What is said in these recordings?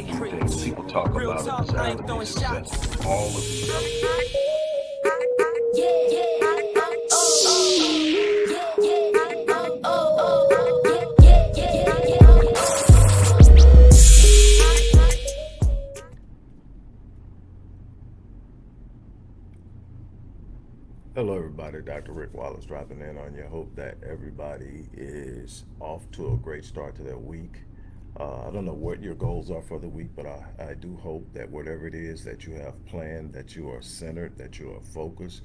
few things people talk about in this is that all of these. Hello, everybody. Dr. Rick Wallace dropping in on you. Hope that everybody is off to a great start to their week. I don't know what your goals are for the week, but I do hope that whatever it is that you have planned, that you are centered, that you are focused,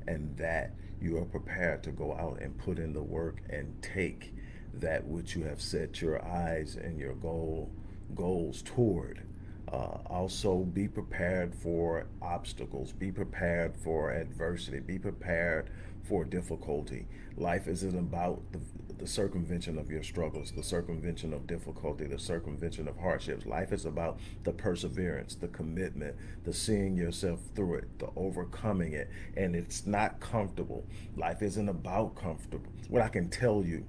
and that you are prepared to go out and put in the work and take that which you have set your eyes and your goals toward. Also, be prepared for obstacles, be prepared for adversity, be prepared for difficulty. Life isn't about the circumvention of your struggles, the circumvention of difficulty, the circumvention of hardships. Life is about the perseverance, the commitment, the seeing yourself through it, the overcoming it. And it's not comfortable. Life isn't about comfortable. What I can tell you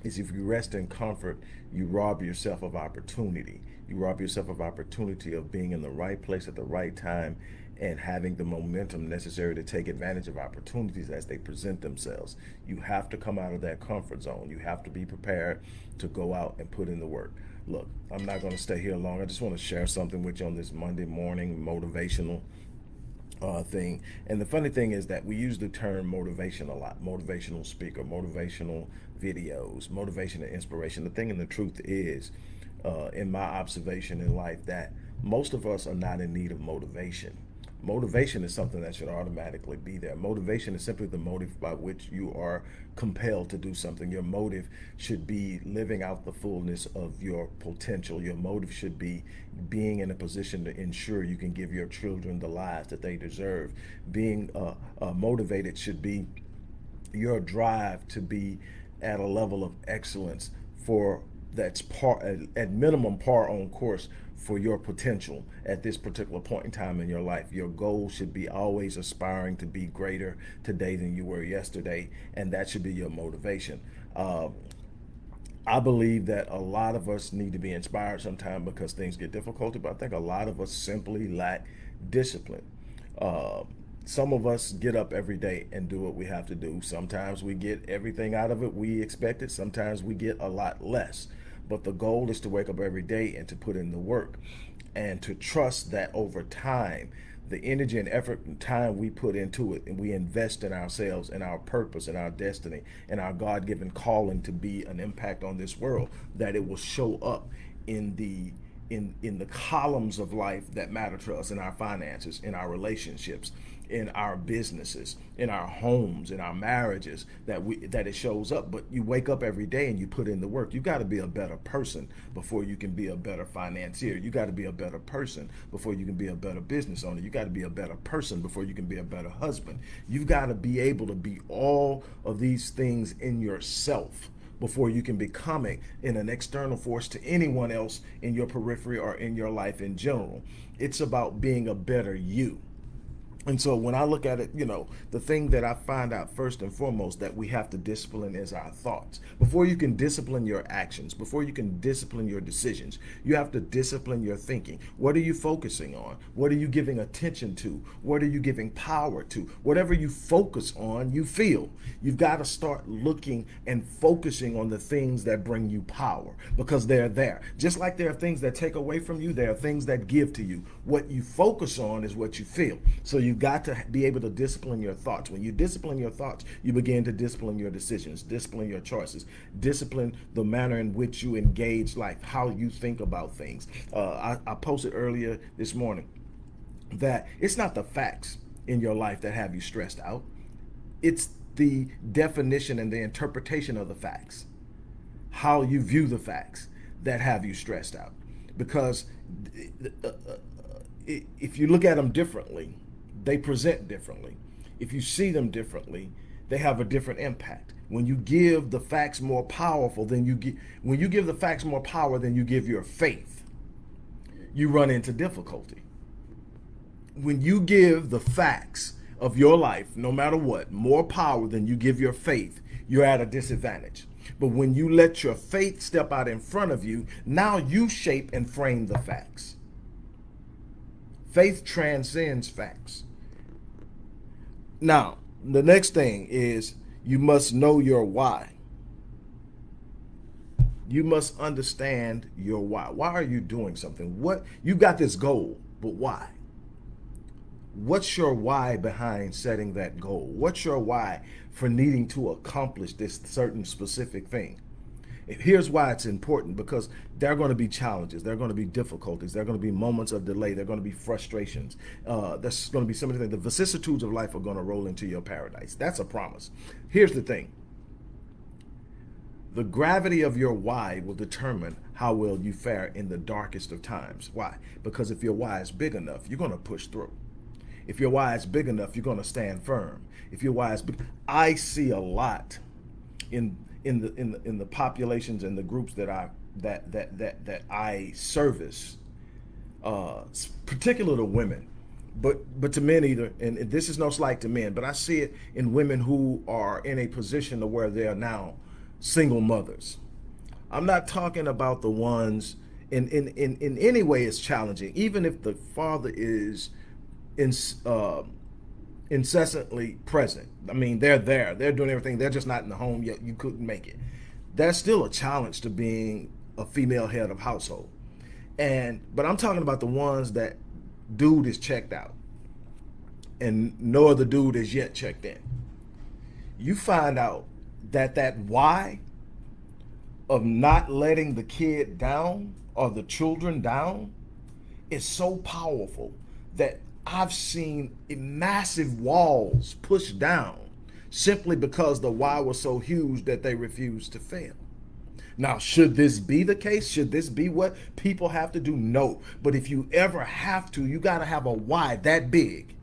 is if you rest in comfort, you rob yourself of opportunity. You rob yourself of opportunity of being in the right place at the right time and having the momentum necessary to take advantage of opportunities as they present themselves. You have to come out of that comfort zone. You have to be prepared to go out and put in the work. Look, I'm not going to stay here long. I just want to share something with you on this Monday morning motivational thing. And the funny thing is that we use the term motivation a lot. Motivational speaker, motivational videos, motivation and inspiration. The thing and the truth is, in my observation in life, that most of us are not in need of motivation. Motivation is something that should automatically be there. Motivation is simply the motive by which you are compelled to do something. Your motive should be living out the fullness of your potential. Your motive should be being in a position to ensure you can give your children the lives that they deserve. Being motivated should be your drive to be at a level of excellence that's at minimum par on course for your potential at this particular point in time in your life. Your goal should be always aspiring to be greater today than you were yesterday, and that should be your motivation. I believe that a lot of us need to be inspired sometime because things get difficult, but I think a lot of us simply lack discipline. Some of us get up every day and do what we have to do. Sometimes we get everything out of it we expected. Sometimes we get a lot less. But the goal is to wake up every day and to put in the work and to trust that over time, the energy and effort and time we put into it and we invest in ourselves and our purpose and our destiny and our God-given calling to be an impact on this world, that it will show up in the columns of life that matter to us, in our finances, in our relationships, in our businesses, in our homes, in our marriages, that it shows up. But you wake up every day and you put in the work. You got to be a better person before you can be a better financier. You got to be a better person before you can be a better business owner. You got to be a better person before you can be a better husband. You've got to be able to be all of these things in yourself before you can become an external force to anyone else in your periphery or in your life in general. It's about being a better you. And so when I look at it, the thing that I find out first and foremost that we have to discipline is our thoughts. Before you can discipline your actions, before you can discipline your decisions, you have to discipline your thinking. What are you focusing on? What are you giving attention to? What are you giving power to? Whatever you focus on, you feel. You've got to start looking and focusing on the things that bring you power because they're there. Just like there are things that take away from you, there are things that give to you. What you focus on is what you feel. So you've got to be able to discipline your thoughts. When you discipline your thoughts, you begin to discipline your decisions, discipline your choices, discipline the manner in which you engage life, how you think about things. I posted earlier this morning that it's not the facts in your life that have you stressed out. It's the definition and the interpretation of the facts, how you view the facts that have you stressed out. Because if you look at them differently, they present differently. If you see them differently, they have a different impact. When you give the facts more powerful than when you give the facts more power than you give your faith, you run into difficulty. When you give the facts of your life, no matter what, more power than you give your faith, you're at a disadvantage. But when you let your faith step out in front of you, now you shape and frame the facts. Faith transcends facts. Now, the next thing is you must know your why. You must understand your why. Why are you doing something? What you got this goal, but why? What's your why behind setting that goal? What's your why for needing to accomplish this certain specific thing? Here's why it's important, because there are going to be challenges, there are going to be difficulties, there are going to be moments of delay, there are going to be frustrations. There's going to be so many things. The vicissitudes of life are going to roll into your paradise. That's a promise. Here's the thing. The gravity of your why will determine how well you fare in the darkest of times. Why? Because if your why is big enough, you're going to push through. If your why is big enough, you're going to stand firm. If your why is big, I see a lot in the populations and the groups that I service, particular to women, but to men either. And this is no slight to men, but I see it in women who are in a position to where they are now single mothers. I'm not talking about the ones in any way it's challenging, even if the father is incessantly present. I mean, they're there, they're doing everything, they're just not in the home yet. You couldn't make it. That's still a challenge to being a female head of household. But I'm talking about the ones that dude is checked out and no other dude is yet checked in. You find out that why of not letting the kid down or the children down is so powerful that I've seen massive walls pushed down simply because the why was so huge that they refused to fail. Now, should this be the case? Should this be what people have to do? No. But if you ever have to, you got to have a why that big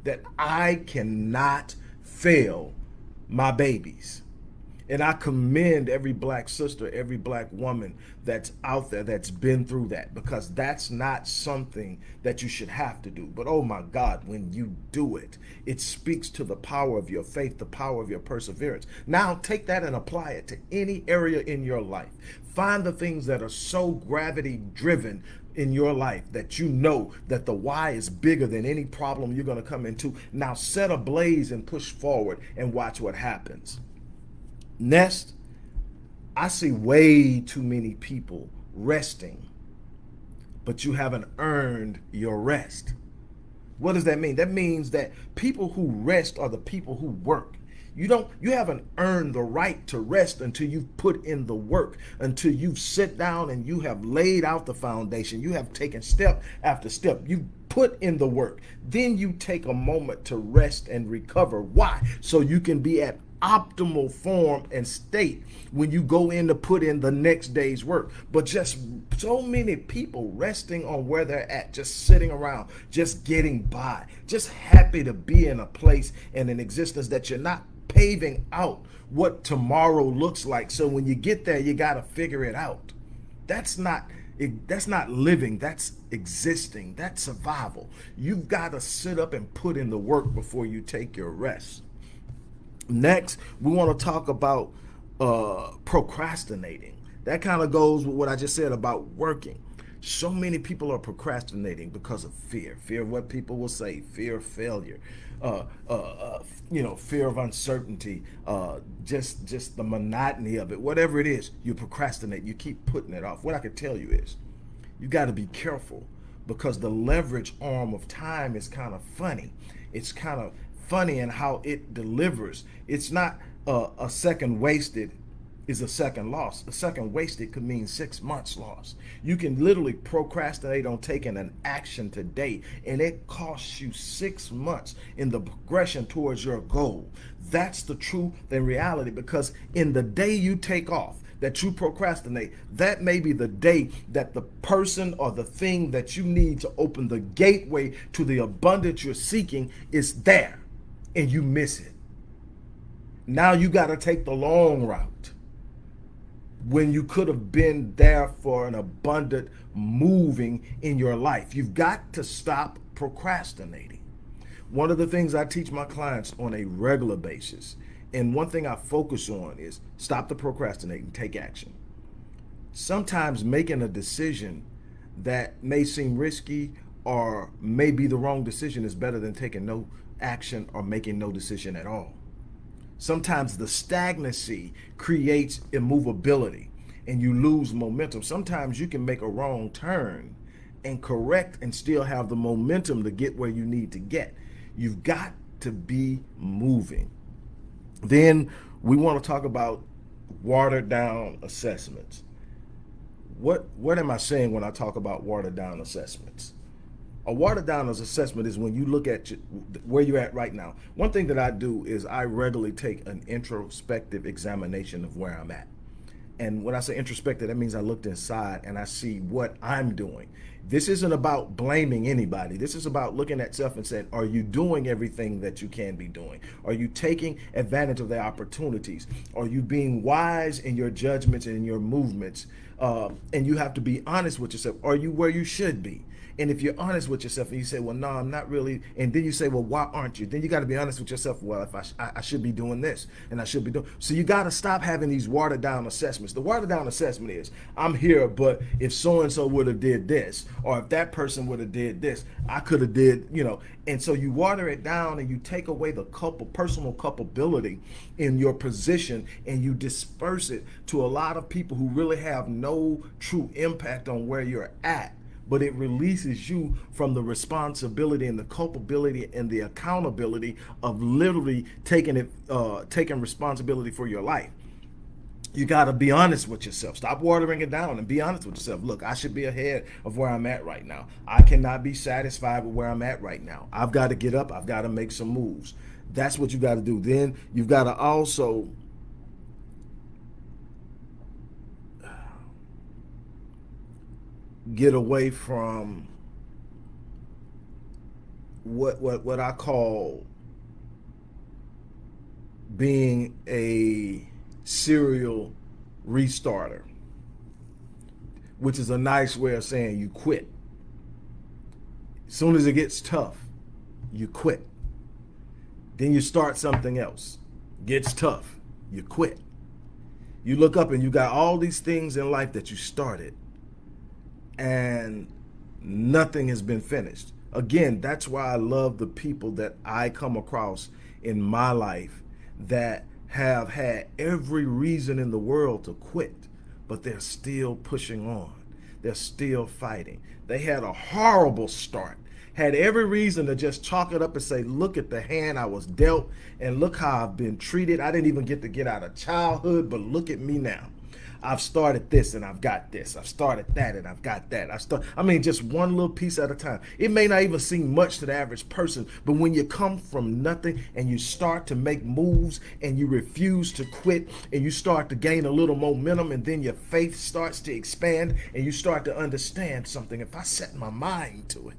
that I cannot fail my babies. And I commend every black sister, every black woman that's out there that's been through that, because that's not something that you should have to do. But oh my God, when you do it, it speaks to the power of your faith, the power of your perseverance. Now take that and apply it to any area in your life. Find the things that are so gravity driven in your life that you know that the why is bigger than any problem you're going to come into. Now set ablaze and push forward and watch what happens. Next, I see way too many people resting, but you haven't earned your rest. What does that mean? That means that people who rest are the people who work. You haven't earned the right to rest until you've put in the work, until you've sit down and you have laid out the foundation. You have taken step after step. You put in the work. Then you take a moment to rest and recover. Why? So you can be at optimal form and state when you go in to put in the next day's work. But just so many people resting on where they're at, just sitting around, just getting by, just happy to be in a place and an existence that you're not paving out what tomorrow looks like. So when you get there, you got to figure it out. That's not living, that's existing, that's survival. You've got to sit up and put in the work before you take your rest. Next, we want to talk about procrastinating. That kind of goes with what I just said about working. So many people are procrastinating because of fear of what people will say, fear of failure, fear of uncertainty, just the monotony of it. Whatever it is, you procrastinate. You keep putting it off. What I can tell you is, you got to be careful, because the leverage arm of time is kind of funny. It's kind of funny in how it delivers. It's not a second wasted is a second loss. A second wasted could mean 6 months lost. You can literally procrastinate on taking an action today, and it costs you 6 months in the progression towards your goal. That's the truth and reality, because in the day you take off, that you procrastinate, that may be the day that the person or the thing that you need to open the gateway to the abundance you're seeking is there, and you miss it. Now you got to take the long route when you could have been there for an abundant moving in your life. You've got to stop procrastinating. One of the things I teach my clients on a regular basis And one thing I focus on is stop the procrastinating, take action. Sometimes making a decision that may seem risky or may be the wrong decision is better than taking no action or making no decision at all. Sometimes the stagnancy creates immovability and you lose momentum. Sometimes you can make a wrong turn and correct and still have the momentum to get where you need to get. You've got to be moving. Then we want to talk about watered down assessments. What am I saying when I talk about watered down assessments? A watered down assessment is when you look at where you're at right now. One thing that I do is I regularly take an introspective examination of where I'm at. And when I say introspective, that means I looked inside and I see what I'm doing. This isn't about blaming anybody. This is about looking at self and saying, are you doing everything that you can be doing? Are you taking advantage of the opportunities? Are you being wise in your judgments and in your movements? And you have to be honest with yourself. Are you where you should be? And if you're honest with yourself and you say, well, no, I'm not really, and then you say, well, why aren't you? Then you got to be honest with yourself. Well, if I should be doing this and I should be doing. So you got to stop having these watered down assessments. The watered down assessment is, I'm here, but if so-and-so would have did this, or if that person would have did this, I could have did, and so you water it down and you take away the personal culpability in your position and you disperse it to a lot of people who really have no true impact on where you're at. But it releases you from the responsibility and the culpability and the accountability of literally taking responsibility for your life. You got to be honest with yourself. Stop watering it down and be honest with yourself. Look, I should be ahead of where I'm at right now. I cannot be satisfied with where I'm at right now. I've got to get up. I've got to make some moves. That's what you got to do. Then you've got to also get away from what I call being a serial restarter, which is a nice way of saying you quit. As soon as it gets tough, you quit. Then you start something else. Gets tough, you quit. You look up and you got all these things in life that you started and nothing has been finished. Again, that's why I love the people that I come across in my life that have had every reason in the world to quit, but they're still pushing on. They're still fighting. They had a horrible start, had every reason to just chalk it up and say, look at the hand I was dealt and look how I've been treated. I didn't even get to get out of childhood, but look at me now. I've started this and I've got this. I've started that and I've got that. Just one little piece at a time. It may not even seem much to the average person, but when you come from nothing and you start to make moves and you refuse to quit and you start to gain a little momentum and then your faith starts to expand and you start to understand something. If I set my mind to it,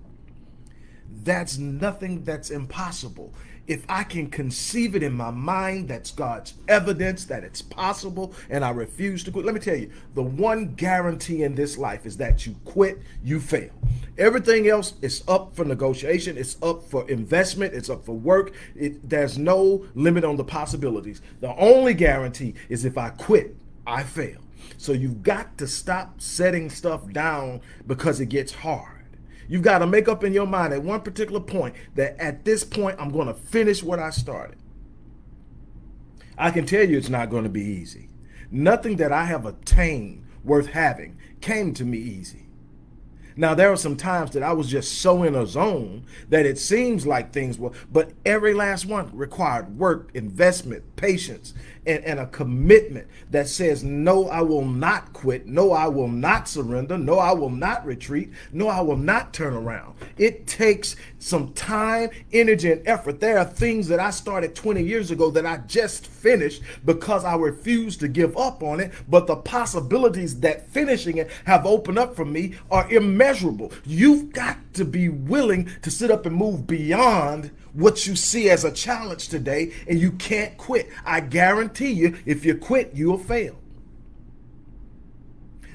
that's nothing that's impossible. If I can conceive it in my mind, that's God's evidence that it's possible, and I refuse to quit. Let me tell you, the one guarantee in this life is that you quit, you fail. Everything else is up for negotiation. It's up for investment. It's up for work. There's no limit on the possibilities. The only guarantee is if I quit, I fail. So you've got to stop setting stuff down because it gets hard. You've got to make up in your mind at one particular point that at this point, I'm going to finish what I started. I can tell you it's not going to be easy. Nothing that I have attained worth having came to me easy. Now, there are some times that I was just so in a zone that it seems like things were, but every last one required work, investment, patience, and a commitment that says, no, I will not quit. No, I will not surrender. No, I will not retreat. No, I will not turn around. It takes some time, energy, and effort. There are things that I started 20 years ago that I just finished because I refused to give up on it. But the possibilities that finishing it have opened up for me are immeasurable. You've got to be willing to sit up and move beyond what you see as a challenge today, and you can't quit. I guarantee you, if you quit, you'll fail.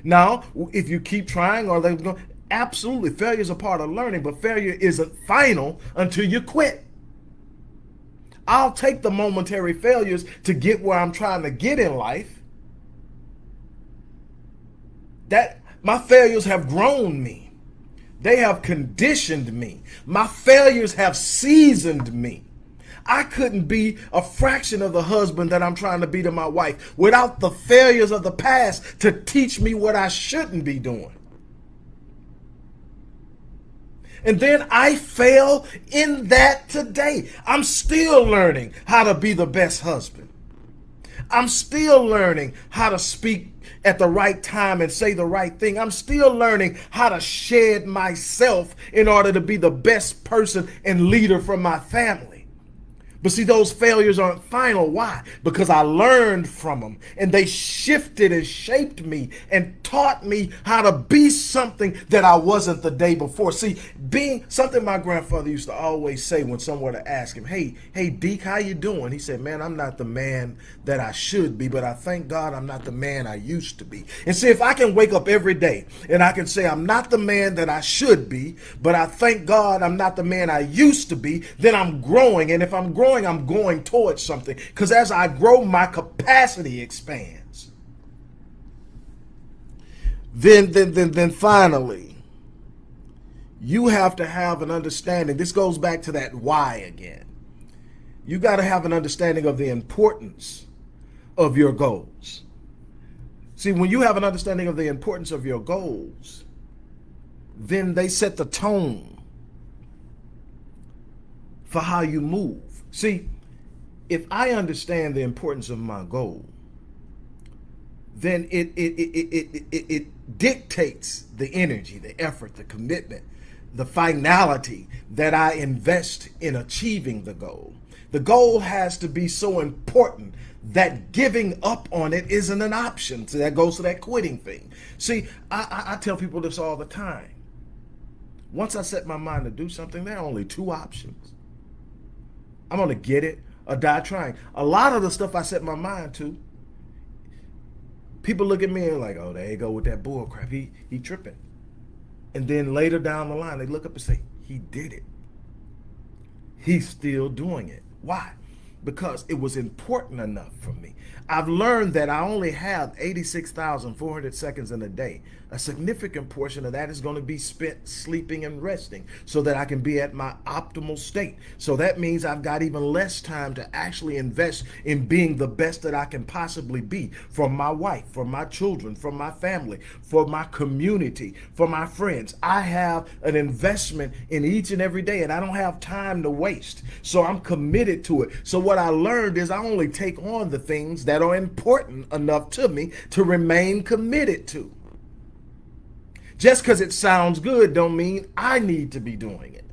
Now, if you keep trying, absolutely, failure is a part of learning, but failure isn't final until you quit. I'll take the momentary failures to get where I'm trying to get in life. That my failures have grown me. They have conditioned me. My failures have seasoned me. I couldn't be a fraction of the husband that I'm trying to be to my wife without the failures of the past to teach me what I shouldn't be doing. And then I fail in that today. I'm still learning how to be the best husband. I'm still learning how to speak at the right time and say the right thing. I'm still learning how to shed myself in order to be the best person and leader for my family. But see, those failures aren't final. Why? Because I learned from them and they shifted and shaped me and taught me how to be something that I wasn't the day before. See, being something my grandfather used to always say when someone would ask him, hey, Deke, how you doing? He said, man, I'm not the man that I should be, but I thank God I'm not the man I used to be. And see, if I can wake up every day and I can say I'm not the man that I should be, but I thank God I'm not the man I used to be, then I'm growing. And if I'm growing, I'm going towards something, because as I grow, my capacity expands. Then finally, you have to have an understanding. This goes back to that why again. You got to have an understanding of the importance of your goals. See, when you have an understanding of the importance of your goals, then they set the tone for how you move. See, if I understand the importance of my goal, then it dictates the energy, the effort, the commitment, the finality that I invest in achieving the goal. The goal has to be so important that giving up on it isn't an option. So that goes to that quitting thing. See, I tell people this all the time. Once I set my mind to do something, there are only two options. I'm going to get it or die trying. A lot of the stuff I set my mind to, people look at me and like, oh, there you go with that bull crap. He tripping. And then later down the line, they look up and say, he did it. He's still doing it. Why? Because it was important enough for me. I've learned that I only have 86,400 seconds in a day. A significant portion of that is going to be spent sleeping and resting so that I can be at my optimal state. So that means I've got even less time to actually invest in being the best that I can possibly be for my wife, for my children, for my family, for my community, for my friends. I have an investment in each and every day and I don't have time to waste. So I'm committed to it. So what I learned is I only take on the things that are important enough to me to remain committed to. Just because it sounds good don't mean I need to be doing it.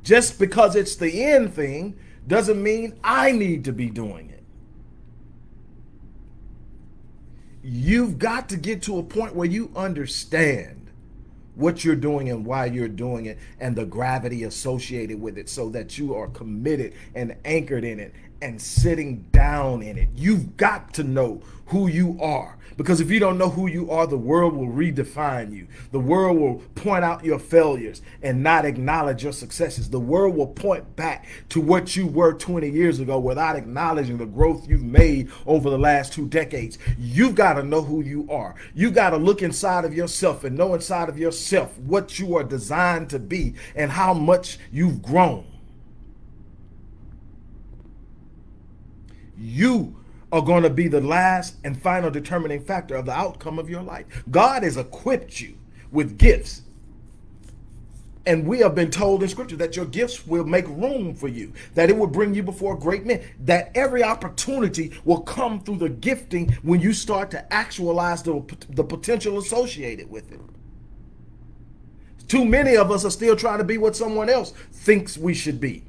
Just because it's the end thing doesn't mean I need to be doing it. You've got to get to a point where you understand what you're doing and why you're doing it and the gravity associated with it so that you are committed and anchored in it and sitting down in it. You've got to know who you are, because if you don't know who you are, the world will redefine you. The world will point out your failures and not acknowledge your successes. The world will point back to what you were 20 years ago without acknowledging the growth you've made over the last 2 decades. You've got to know who you are. You got to look inside of yourself and know inside of yourself what you are designed to be and how much you've grown. You are going to be the last and final determining factor of the outcome of your life. God has equipped you with gifts. And we have been told in scripture that your gifts will make room for you, that it will bring you before great men, that every opportunity will come through the gifting when you start to actualize the potential associated with it. Too many of us are still trying to be what someone else thinks we should be.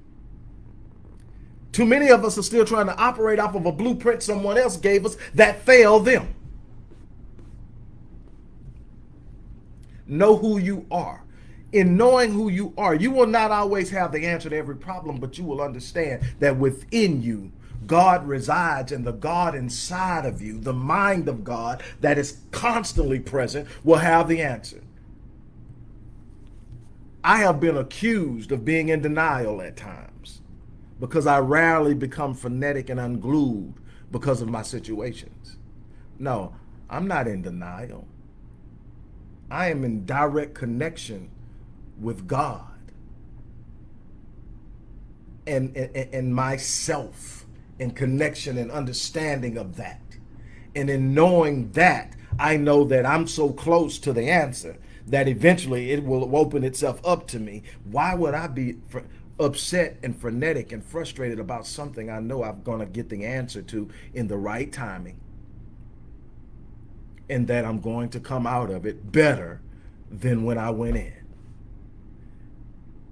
Too many of us are still trying to operate off of a blueprint someone else gave us that failed them. Know who you are. In knowing who you are, you will not always have the answer to every problem, but you will understand that within you, God resides, and the God inside of you, the mind of God that is constantly present, will have the answer. I have been accused of being in denial at times. because I rarely become frenetic and unglued because of my situations. No, I'm not in denial. I am in direct connection with God and myself, in connection and understanding of that. And in knowing that, I know that I'm so close to the answer that eventually it will open itself up to me. Why would I be upset and frenetic and frustrated about something I know I'm going to get the answer to in the right timing, and that I'm going to come out of it better than when I went in?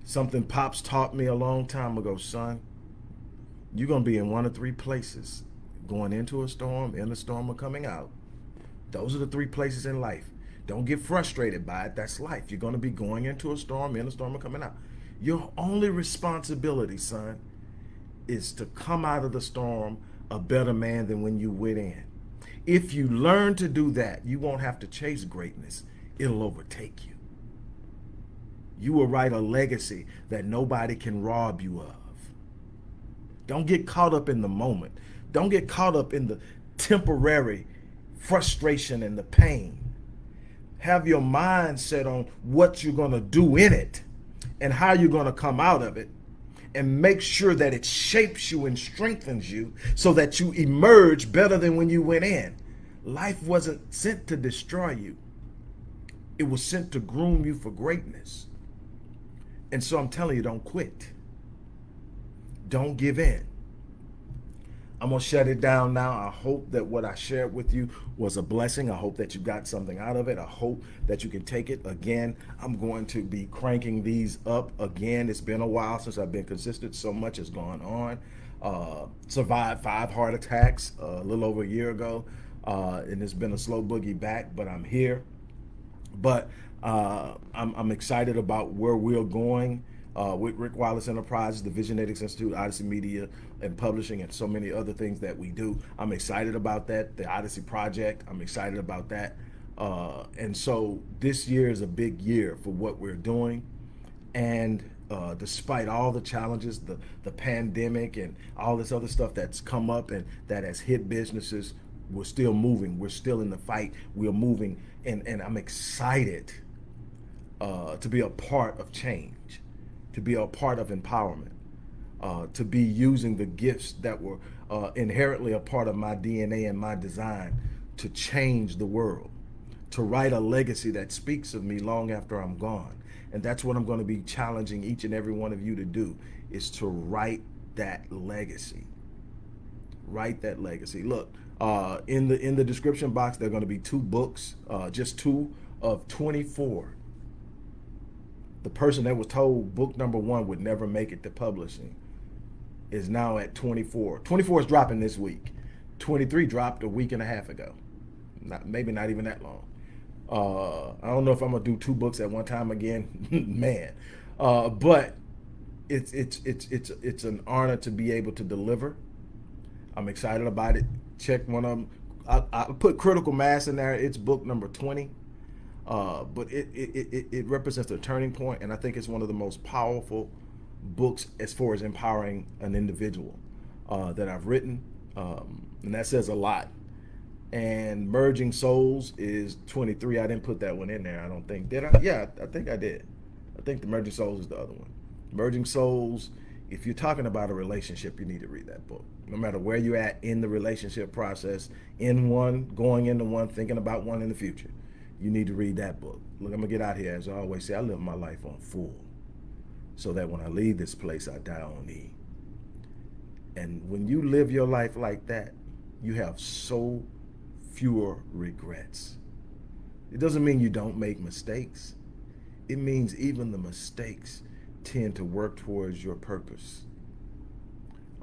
Something Pops taught me a long time ago: son, you're going to be in one of three places: going into a storm, in a storm, or coming out. Those are the three places in life. Don't get frustrated by it. That's life. You're going to be going into a storm, in a storm, or coming out. Your only responsibility, son, is to come out of the storm a better man than when you went in. If you learn to do that, you won't have to chase greatness. It'll overtake you. You will write a legacy that nobody can rob you of. Don't get caught up in the moment. Don't get caught up in the temporary frustration and the pain. Have your mind set on what you're going to do in it and how you're going to come out of it, and make sure that it shapes you and strengthens you so that you emerge better than when you went in. Life wasn't sent to destroy you. It was sent to groom you for greatness. And so I'm telling you, don't quit. Don't give in. I'm going to shut it down now. I hope that what I shared with you was a blessing. I hope that you got something out of it. I hope that you can take it. Again, I'm going to be cranking these up again. It's been a while since I've been consistent. So much has gone on. Survived 5 heart attacks a little over a year ago. And it's been a slow boogie back, but I'm here. But I'm excited about where we're going with Rick Wallace Enterprises, the Visionetics Institute, Odyssey Media and Publishing, and so many other things that we do. I'm excited about that. The Odyssey Project, I'm excited about that. And so this year is a big year for what we're doing. And despite all the challenges, the pandemic and all this other stuff that's come up and that has hit businesses, we're still moving. We're still in the fight. We're moving. And I'm excited to be a part of change, to be a part of empowerment, to be using the gifts that were inherently a part of my DNA and my design to change the world, to write a legacy that speaks of me long after I'm gone. And that's what I'm going to be challenging each and every one of you to do, is to write that legacy. Write that legacy. Look, in the description box, there are going to be 2 books, just 2 of 24. The person that was told book number 1 would never make it to publishing is now at 24. 24 is dropping this week. 23 dropped a week and a half ago. Maybe not even that long. I don't know if I'm gonna do 2 books at one time again, man. But it's an honor to be able to deliver. I'm excited about it. Check one of them. I put Critical Mass in there. It's book number 20. But it represents a turning point, and I think it's one of the most powerful books as far as empowering an individual that I've written, and that says a lot. And Merging Souls is 23. I didn't put that one in there, I don't think. Did I? Yeah, I think I did. I think the Merging Souls is the other one. Merging Souls, if you're talking about a relationship, you need to read that book. No matter where you're at in the relationship process, in one, going into one, thinking about one in the future, you need to read that book. Look, I'm going to get out here. As I always say, I live my life on full, so that when I leave this place, I die on E. And when you live your life like that, you have so fewer regrets. It doesn't mean you don't make mistakes. It means even the mistakes tend to work towards your purpose.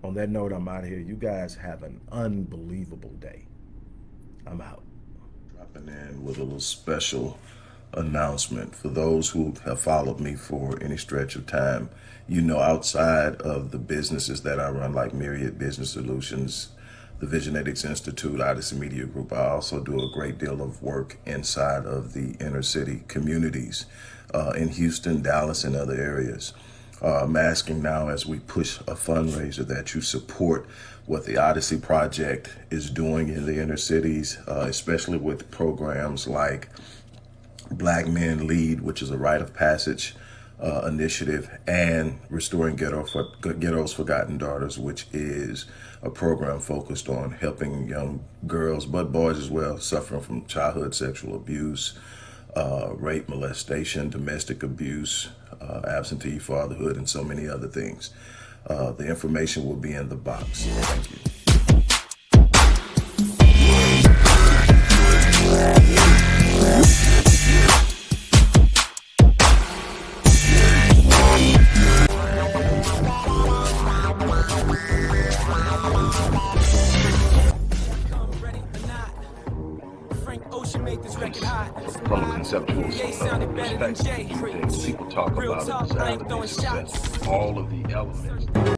On that note, I'm out of here. You guys have an unbelievable day. I'm out. Dropping in with a little special announcement for those who have followed me for any stretch of time. You know, outside of the businesses that I run, like Myriad Business Solutions, the Visionetics Institute, Odyssey Media Group, I also do a great deal of work inside of the inner city communities in Houston, Dallas, and other areas. I'm asking now, as we push a fundraiser, that you support what the Odyssey Project is doing in the inner cities, especially with programs like Black Men Lead, which is a rite of passage initiative, and Restoring Ghetto's Forgotten Daughters, which is a program focused on helping young girls, but boys as well, suffering from childhood sexual abuse, rape, molestation, domestic abuse, absentee fatherhood, and so many other things. The information will be in the box. Thank you. From a conceptual perspective, people talk about a disaster, all of the elements.